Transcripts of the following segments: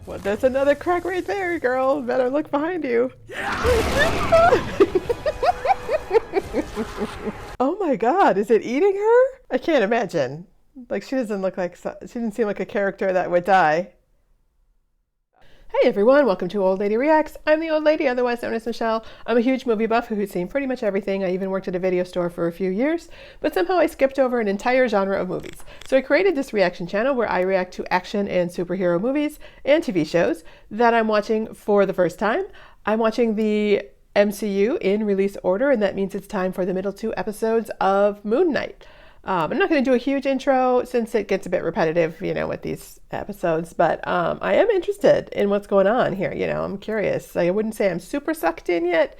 Well, there's another crack right there, girl. Better look behind you. Yeah. Oh my God, is it eating her? I can't imagine. Like, she doesn't look like, she didn't seem like a character that would die. Hey everyone, welcome to Old Lady Reacts. I'm the old lady, otherwise known as Michelle. I'm a huge movie buff who's seen pretty much everything. I even worked at a video store for a few years, but somehow I skipped over an entire genre of movies. So I created this reaction channel where I react to action and superhero movies and TV shows that I'm watching for the first time. I'm watching the MCU in release order, and that means it's time for the middle two episodes of Moon Knight. I'm not going to do a huge intro since it gets a bit repetitive, you know, with these episodes, but I am interested in what's going on here. You know, I'm curious. I wouldn't say I'm super sucked in yet,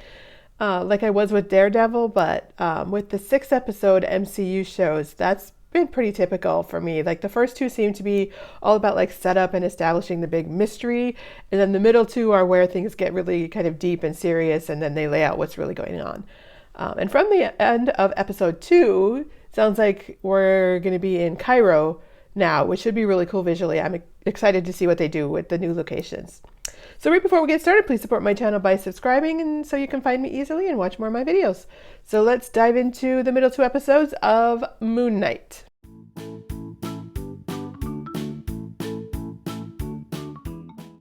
like I was with Daredevil, but with the 6-episode MCU shows, that's been pretty typical for me. Like the first two seem to be all about like setup and establishing the big mystery, and then the middle two are where things get really kind of deep and serious, and then they lay out what's really going on. And from the end of episode 2, sounds like we're going to be in Cairo now, which should be really cool visually. I'm excited to see what they do with the new locations. So right before we get started, please support my channel by subscribing, and so you can find me easily and watch more of my videos. So let's dive into the middle two episodes of Moon Knight.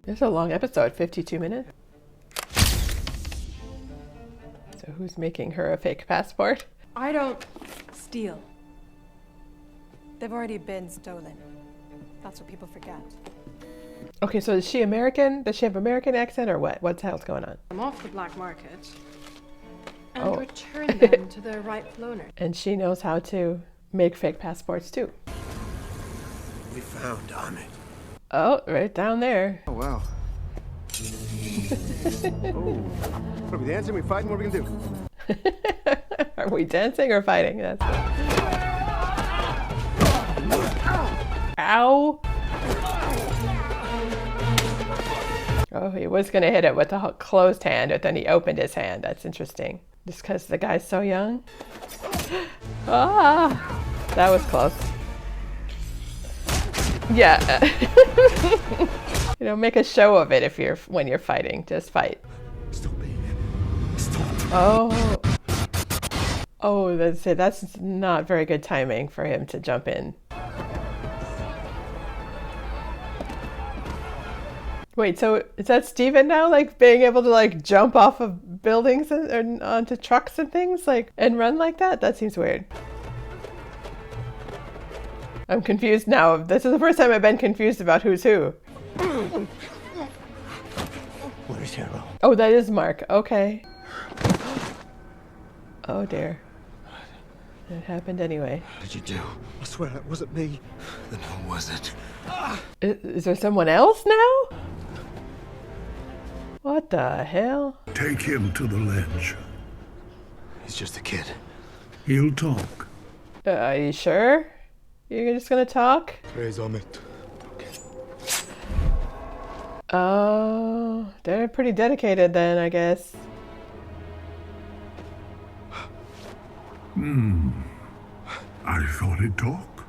It's a long episode, 52 minutes. So who's making her a fake passport? I don't steal. They've already been stolen. That's what people forget. Okay, so is she American? Does she have American accent or what? What the hell's going on? I'm off the black market and return them to their rightful owner. And she knows how to make fake passports too. We found Ahmed. Oh, right down there. Oh, wow. Oh. What are we dancing? We fighting? What are we gonna do? Are we dancing or fighting? That's Ow! Oh, he was gonna hit it with a closed hand, but then he opened his hand. That's interesting. Just because the guy's so young. Ah, that was close. Yeah. You know, make a show of it when you're fighting. Just fight. Stop it. Stop. Oh. Oh, that's not very good timing for him to jump in. Wait, so is that Steven now, like being able to like jump off of buildings and onto trucks and things, like, and run like that? That seems weird. I'm confused now. This is the first time I've been confused about who's who. Where's Hero? Oh, that is Mark. Okay. Oh dear. It happened anyway. What did you do? I swear it wasn't me. Then who was it? Is there someone else now? What the hell? Take him to the ledge. He's just a kid. He'll talk. Are you sure? You're just gonna talk? Praise Ahmed. Okay. Oh, they're pretty dedicated then, I guess. I thought he'd talk.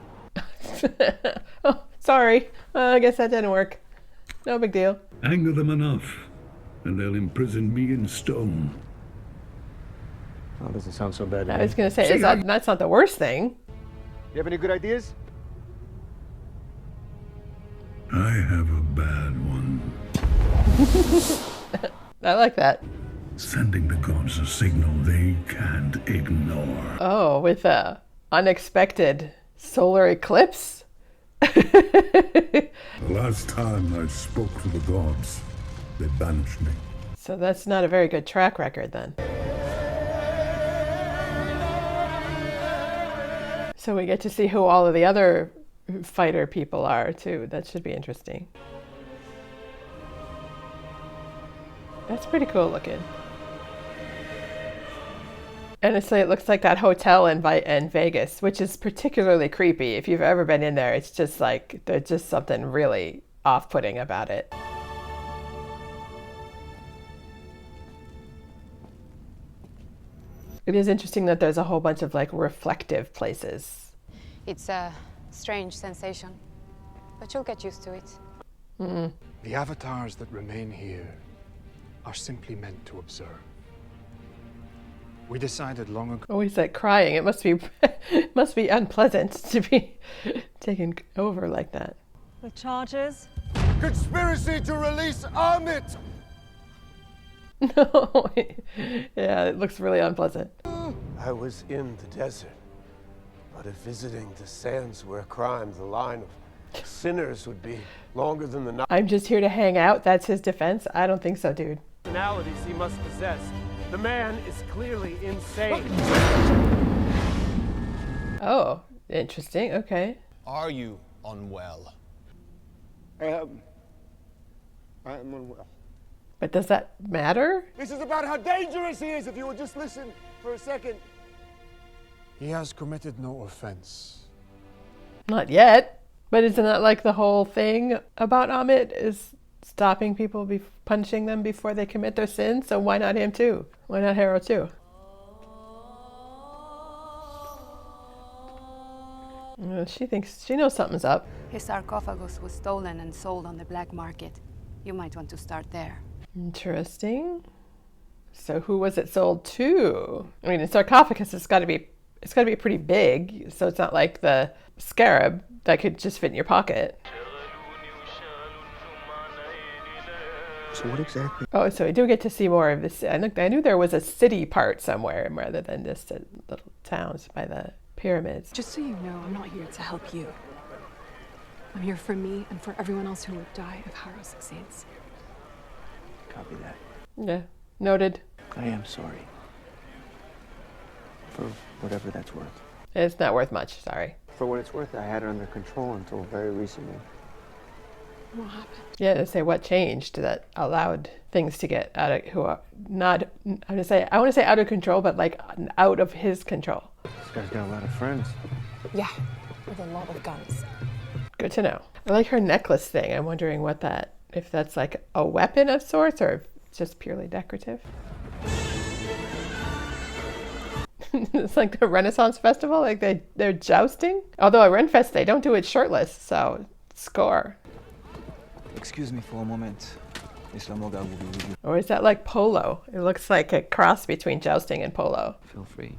Oh, sorry. I guess that didn't work. No big deal. Anger them enough, and they'll imprison me in stone. Oh, doesn't sound so bad. I was gonna say, that's not the worst thing. You have any good ideas? I have a bad one. I like that. Sending the gods a signal they can't ignore. Oh, with a unexpected solar eclipse? The last time I spoke to the gods, they banished me. So that's not a very good track record then. So we get to see who all of the other fighter people are too. That should be interesting. That's pretty cool looking. Honestly, it looks like that hotel in Vegas, which is particularly creepy. If you've ever been in there, it's just like, there's just something really off-putting about it. It is interesting that there's a whole bunch of like reflective places. It's a strange sensation, but you'll get used to it. The avatars that remain here are simply meant to observe. We decided long ago. Oh, he's like crying. It must be, it must be unpleasant to be taken over like that. The charges? Conspiracy to release Amit! No, yeah, it looks really unpleasant. I was in the desert, but if visiting the sands where crime, the line of sinners would be longer than the night. I'm just here to hang out. That's his defense. I don't think so, dude. Personalities he must possess. The man is clearly insane. Oh, interesting. Okay. Are you unwell? I am unwell. But does that matter? This is about how dangerous he is, if you would just listen for a second. He has committed no offense. Not yet. But isn't that like the whole thing about Amit is stopping people, punishing them before they commit their sins? So why not him too? Why not Harrow too? She thinks she knows something's up. His sarcophagus was stolen and sold on the black market. You might want to start there. Interesting. So who was it sold to? I mean, a sarcophagus has got to be, it's got to be pretty big, so it's not like the scarab that could just fit in your pocket. So what exactly? Oh, so we do get to see more of this. I knew there was a city part somewhere rather than just little towns by the pyramids. Just so you know, I'm not here to help you. I'm here for me and for everyone else who would die if Harrow succeeds. Copy that. Yeah, noted. I am sorry. For whatever that's worth. It's not worth much, sorry. For what it's worth, I had it under control until very recently. What happened? Yeah, to say what changed that allowed things to get out of, I want to say out of control, but like out of his control. This guy's got a lot of friends. Yeah, with a lot of guns. Good to know. I like her necklace thing. I'm wondering if that's like a weapon of sorts or if it's just purely decorative. It's like the Renaissance Festival, like they're jousting. Although at Renfest they don't do it shirtless, so score. Excuse me for a moment. Miss Lamoga will be with you. Or is that like polo? It looks like a cross between jousting and polo. Feel free.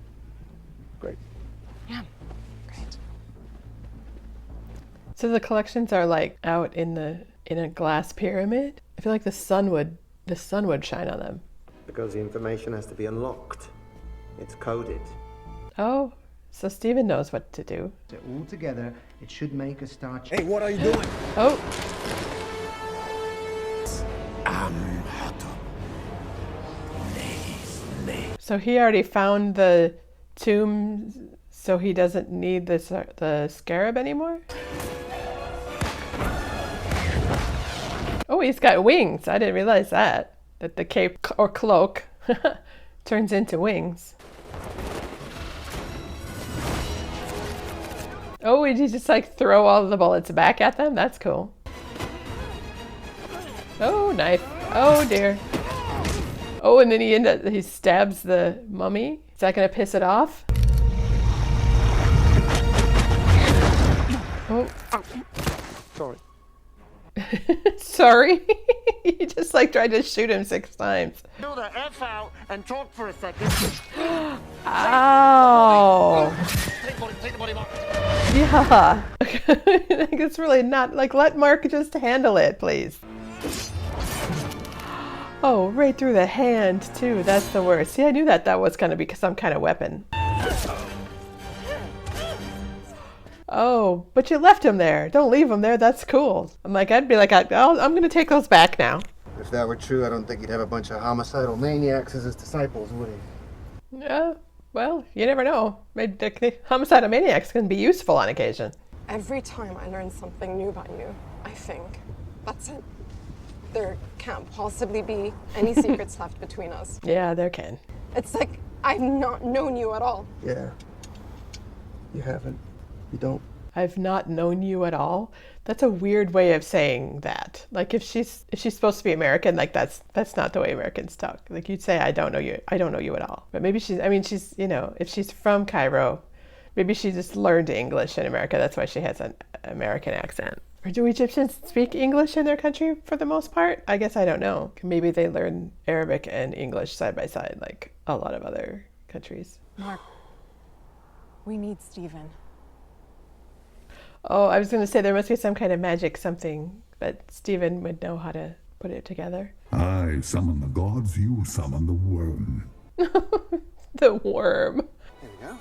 Great. Yeah, great. So the collections are like out in a glass pyramid. I feel like the sun would shine on them. Because the information has to be unlocked. It's coded. Oh, so Steven knows what to do. So all together, it should make a start. Hey, what are you doing? Oh. So he already found the tomb, so he doesn't need the scarab anymore? Oh, he's got wings. I didn't realize that the cape or cloak turns into wings. Oh, did he just like throw all the bullets back at them? That's cool. Oh, knife. Oh dear. Oh, and then he stabs the mummy. Is that gonna piss it off? Oh. Sorry. Sorry? He just like tried to shoot him 6 times. Do the F out and talk for a second. Ow. Take the body mark. Yeah. Like it's really not, like let Mark just handle it, please. Oh, right through the hand too. That's the worst. See, I knew that was gonna be some kind of weapon. Oh, but you left him there. Don't leave him there. That's cool. I'm like, I'd be like, I'm gonna take those back now. If that were true, I don't think he'd have a bunch of homicidal maniacs as his disciples, would he? Yeah. Well, you never know. Maybe the homicidal maniacs can be useful on occasion. Every time I learn something new about you, I think, that's it. There can't possibly be any secrets left between us. Yeah, there can. It's like I've not known you at all. Yeah. You haven't. You don't. I've not known you at all. That's a weird way of saying that. Like if she's supposed to be American, like that's not the way Americans talk. Like you'd say, I don't know you at all. But maybe she's, if she's from Cairo, maybe she just learned English in America. That's why she has an American accent Or do Egyptians speak English in their country for the most part? I guess I don't know. Maybe they learn Arabic and English side by side like a lot of other countries. Mark, we need Stephen. Oh, I was going to say there must be some kind of magic something, but Stephen would know how to put it together. I summon the gods, you summon the worm. The worm. There we go.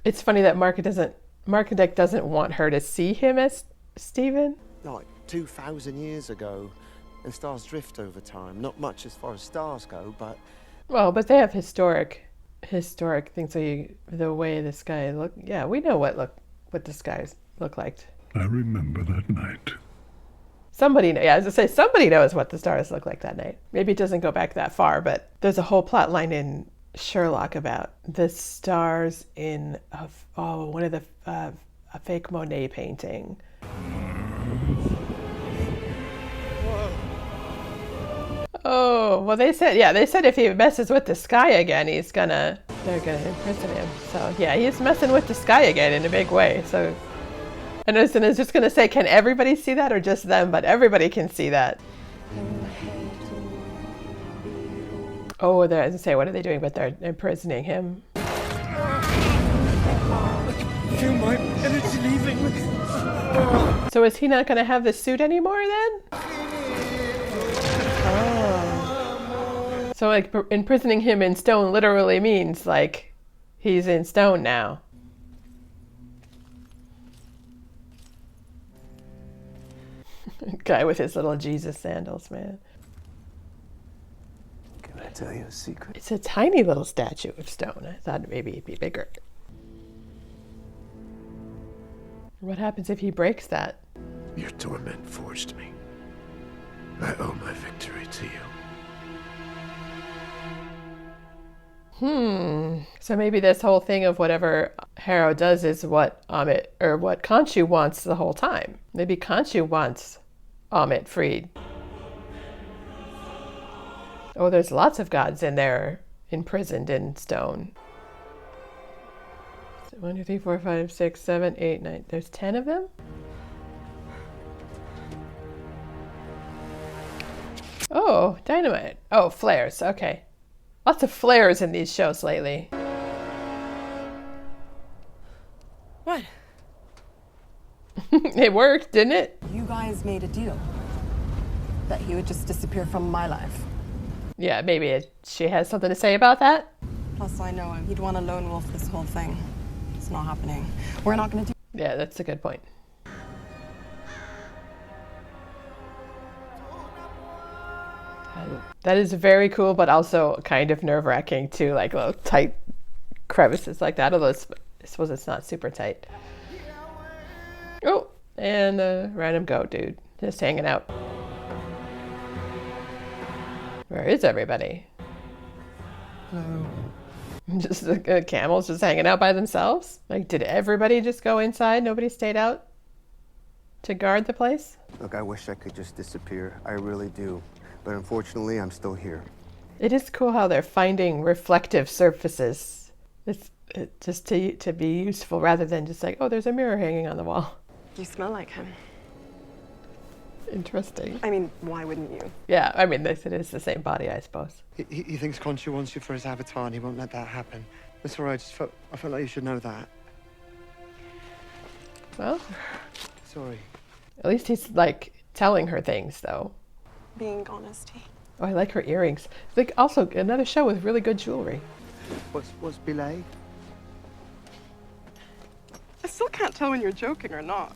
It's funny that Markadek doesn't want her to see him as Stephen. Like 2,000 years ago, and stars drift over time. Not much as far as stars go, but... Well, but they have historic things. So the way the sky look. Yeah, we know what the skies look like. I remember that night. Somebody knows what the stars look like that night. Maybe it doesn't go back that far, but there's a whole plot line in Sherlock about the stars in one of the a fake Monet painting. Oh, well, they said if he messes with the sky again, they're gonna imprison him. So yeah, he's messing with the sky again in a big way. So, and I was just gonna say, can everybody see that or just them? But everybody can see that. Oh, they're, as I say, what are they doing? But they're imprisoning him. I feel my energy leaving me. So is he not going to have the suit anymore then? Oh. So like imprisoning him in stone literally means like he's in stone now. Guy with his little Jesus sandals, man. Can I tell you a secret? It's a tiny little statue of stone. I thought maybe it'd be bigger. What happens if he breaks that? Your torment forged me. I owe my victory to you. So maybe this whole thing of whatever Harrow does is what Amit or what Khonshu wants the whole time. Maybe Khonshu wants Amit freed. Oh, there's lots of gods in there imprisoned in stone. 1, 2, 3, 4, 5, 6, 7, 8, 9. There's 10 of them? Oh, dynamite. Oh, flares. Okay. Lots of flares in these shows lately. What? It worked, didn't it? You guys made a deal that he would just disappear from my life. Yeah, maybe she has something to say about that. Plus, I know him. He'd want to lone wolf this whole thing. It's not happening. We're not going to do... Yeah, that's a good point. That is very cool, but also kind of nerve-wracking too, like little tight crevices like that. Although I suppose it's not super tight. Oh, and a random goat dude just hanging out. Where is everybody? Hello. Just the camels just hanging out by themselves? Like, did everybody just go inside? Nobody stayed out to guard the place? Look, I wish I could just disappear. I really do. But unfortunately, I'm still here. It is cool how they're finding reflective surfaces. It's just to be useful rather than just like, oh, there's a mirror hanging on the wall. You smell like him. Interesting. I mean, why wouldn't you? Yeah, I mean, it is the same body, I suppose. He thinks Khonshu wants you for his avatar and he won't let that happen. That's all right, I felt like you should know that. Well, Sorry. at least he's like telling her things though. Being honesty. Oh, I like her earrings. Like also another show with really good jewelry. What's belay? I still can't tell when you're joking or not.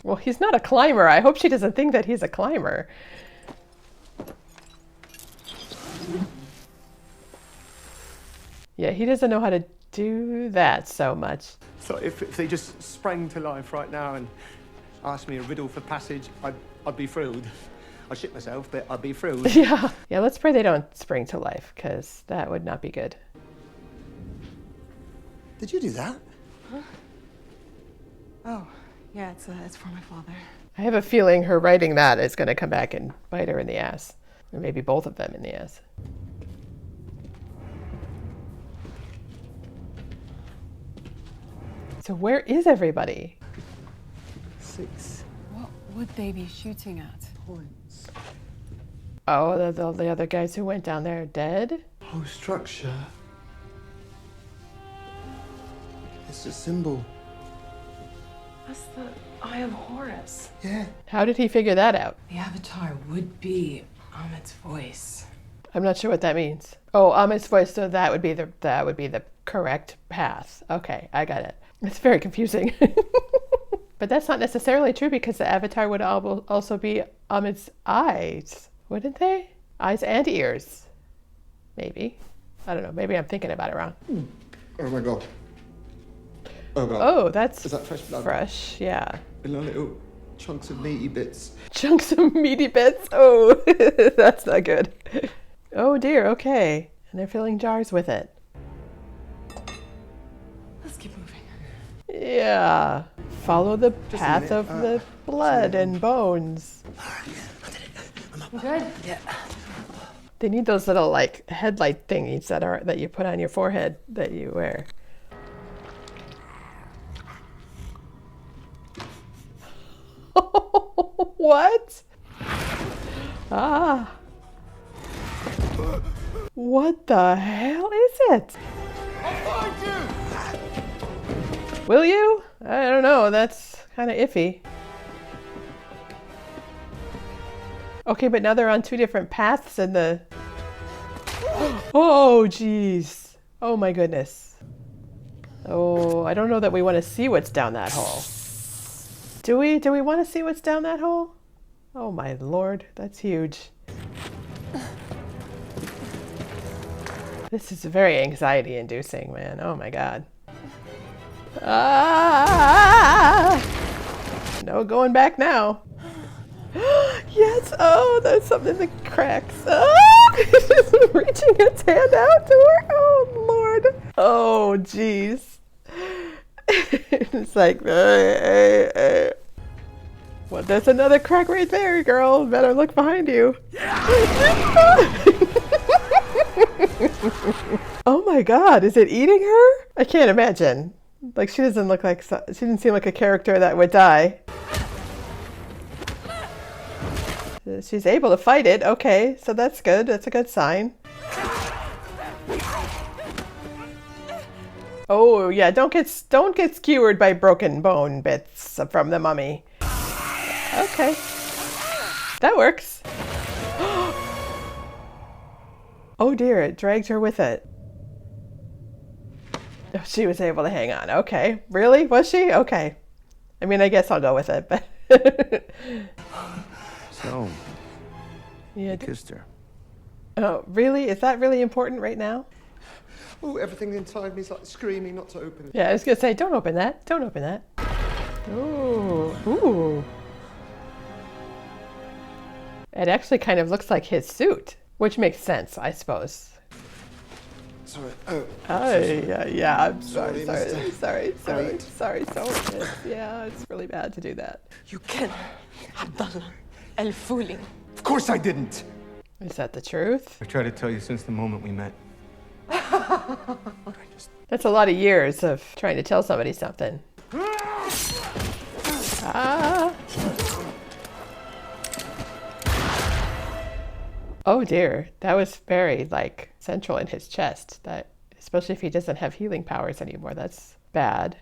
Well, he's not a climber. I hope she doesn't think that he's a climber. Yeah, he doesn't know how to do that so much. So if they just sprang to life right now and asked me a riddle for passage, I'd be thrilled. I'd shit myself, but I'd be thrilled. Yeah. Yeah, let's pray they don't spring to life, because that would not be good. Did you do that? Huh? Oh, yeah, it's for my father. I have a feeling her writing that is going to come back and bite her in the ass. Or maybe both of them in the ass. So where is everybody? 6 What would they be shooting at? points. Oh, the other guys who went down there are dead? Whole structure. It's a symbol. That's the Eye of Horus. Yeah. How did he figure that out? The Avatar would be Amit's voice. I'm not sure what that means. Oh, Amit's voice, so that would be the correct path. Okay, I got it. It's very confusing. But that's not necessarily true because the Avatar would also be Amit's eyes, wouldn't they? Eyes and ears. Maybe. I don't know. Maybe I'm thinking about it wrong. Oh my god. Oh god. Oh, that's Is that fresh blood? fresh, yeah. Little chunks of meaty bits. Chunks of meaty bits? Oh, that's not good. Oh dear, okay. And they're filling jars with it. Let's keep moving. Yeah. Follow the path of the blood and bones. You good? Yeah. They need those little like headlight thingies that you put on your forehead that you wear. What? Ah. What the hell is it? I'll find you! Will you? I don't know. That's kind of iffy. Okay, but now they're on two different paths in the... Oh, jeez. Oh, my goodness. Oh, I don't know that we want to see what's down that hole. Do we? Do we want to see what's down that hole? Oh, my Lord. That's huge. This is very anxiety-inducing, man. Oh, my God. Ah! No going back now. Yes. Oh, there's something in the cracks. Oh, he's just reaching his hand out to her. Oh, Lord. Oh, jeez. It's like, well, there's another crack right there, girl. Better look behind you. Oh my God, is it eating her? I can't imagine. Like, she doesn't look like, she didn't seem like a character that would die. She's able to fight it. Okay, so that's good. That's a good sign. Oh yeah, don't get skewered by broken bone bits from the mummy. Okay, that works. Oh dear, it dragged her with it. Oh, she was able to hang on. Okay, really? Was she? Okay. I mean, I guess I'll go with it, but. So, yeah, you kissed her. Oh, really? Is that really important right now? Oh, everything inside me is like screaming not to open it. Yeah, I was gonna say, don't open that. Don't open that. Ooh, ooh. It actually kind of looks like his suit, which makes sense, I suppose. Sorry. Oh. Yeah. I'm sorry. Sorry. Yeah, it's really bad to do that. You can have done El fooling. Of course I didn't. Is that the truth? I tried to tell you since the moment we met. That's a lot of years of trying to tell somebody something. Ah. Oh dear, that was very like central in his chest. That, especially if he doesn't have healing powers anymore, that's bad.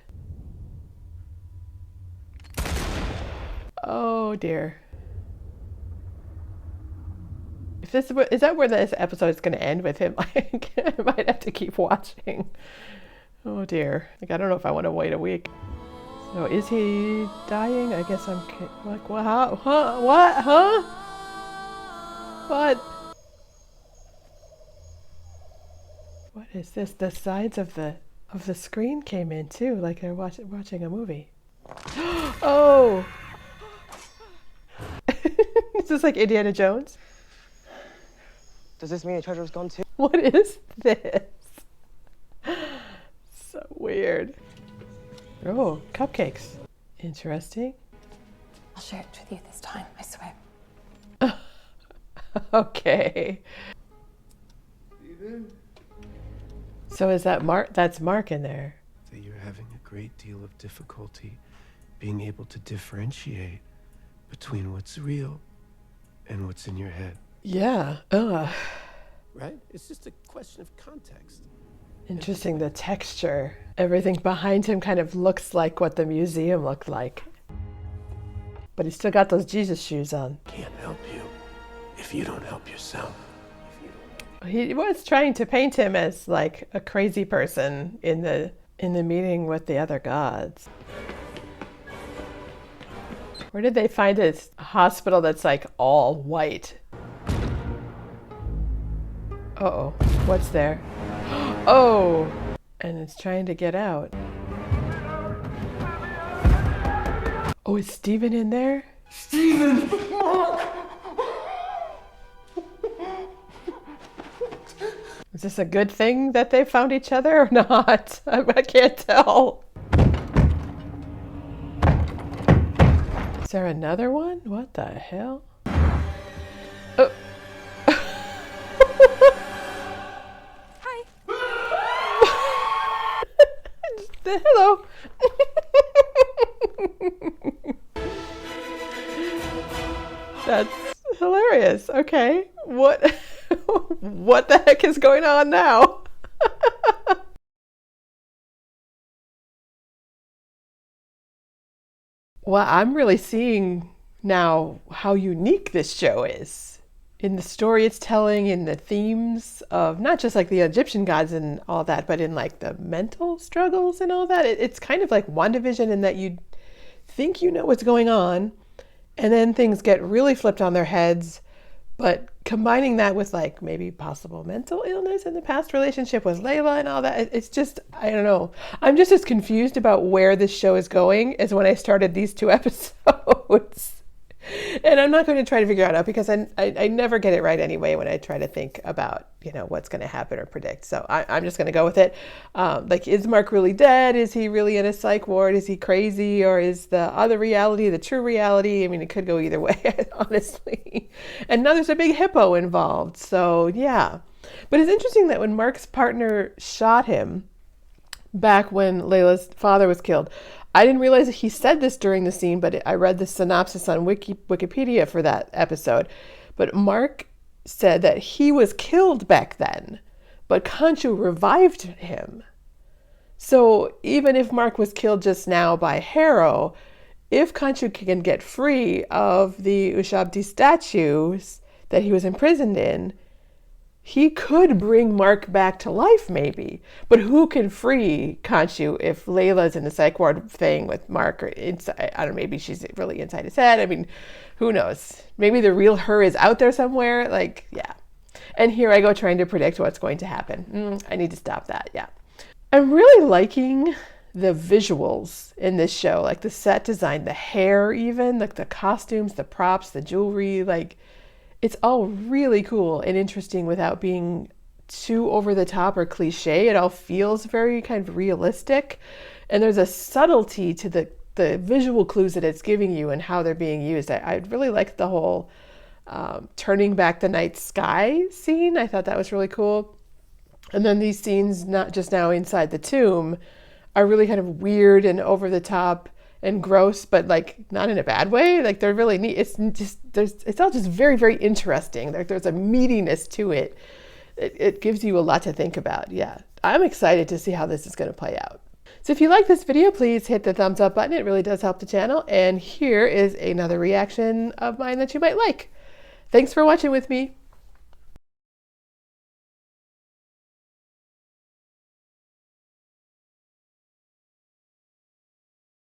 Oh dear. If this is that where this episode is going to end with him? I might have to keep watching. Oh dear. Like, I don't know if I want to wait a week. So is he dying? I guess I'm like, what? Huh? What? Huh? What? What is this? The sides of the screen came in too, like they're watching a movie. Oh! Is this like Indiana Jones? Does this mean the treasure is gone too? What is this? So weird. Oh, cupcakes. Interesting. I'll share it with you this time, I swear. Okay. So is that Mark? That's Mark in there. So you're having it. great deal of difficulty being able to differentiate between what's real and what's in your head. Yeah. Right? It's just a question of context. Interesting, the texture. Everything behind him kind of looks like what the museum looked like. But he's still got those Jesus shoes on. Can't help you if you don't help yourself. He was trying to paint him as like a crazy person in the meeting with the other gods. Where did they find this hospital that's like all white? Uh-oh, what's there? Oh, and it's trying to get out. Oh, is Steven in there? Steven! Is this a good thing that they found each other or not? I can't tell. Is there another one? What the hell? Oh. Hi. Hello. That's hilarious. Okay. What what the heck is going on now? Well, I'm really seeing now how unique this show is. In the story it's telling, in the themes of not just like the Egyptian gods and all that, but in like the mental struggles and all that. It's kind of like WandaVision in that you think you know what's going on, and then things get really flipped on their heads. But combining that with like maybe possible mental illness in the past relationship with Layla and all that, it's just, I don't know. I'm just as confused about where this show is going as when I started these 2 episodes. And I'm not going to try to figure it out because I never get it right anyway when I try to think about, you know, what's going to happen or predict. So I'm just going to go with it. Like, is Mark really dead? Is he really in a psych ward? Is he crazy? Or is the other reality the true reality? I mean, it could go either way, honestly. And now there's a big hippo involved. So, yeah. But it's interesting that when Mark's partner shot him back when Layla's father was killed, I didn't realize that he said this during the scene, but I read the synopsis on Wikipedia for that episode. But Mark said that he was killed back then, but Khonshu revived him. So even if Mark was killed just now by Harrow, if Khonshu can get free of the Ushabti statues that he was imprisoned in, he could bring Mark back to life, maybe. But who can free Khonshu if Layla's in the psych ward thing with Mark? Or inside, I don't know, maybe she's really inside his head. I mean, who knows? Maybe the real her is out there somewhere. Like, yeah. And here I go trying to predict what's going to happen. I need to stop that, yeah. I'm really liking the visuals in this show, like the set design, the hair even, like the costumes, the props, the jewelry, like, it's all really cool and interesting without being too over the top or cliche. It all feels very kind of realistic. And there's a subtlety to the visual clues that it's giving you and how they're being used. I really like the whole turning back the night sky scene. I thought that was really cool. And then these scenes, not just now inside the tomb, are really kind of weird and over the top and gross, but like not in a bad way. Like they're really neat. It's all just very, very interesting. There's a meatiness to it. It gives you a lot to think about. Yeah, I'm excited to see how this is going to play out. So if you like this video, please hit the thumbs up button. It really does help the channel. And here is another reaction of mine that you might like. Thanks for watching with me.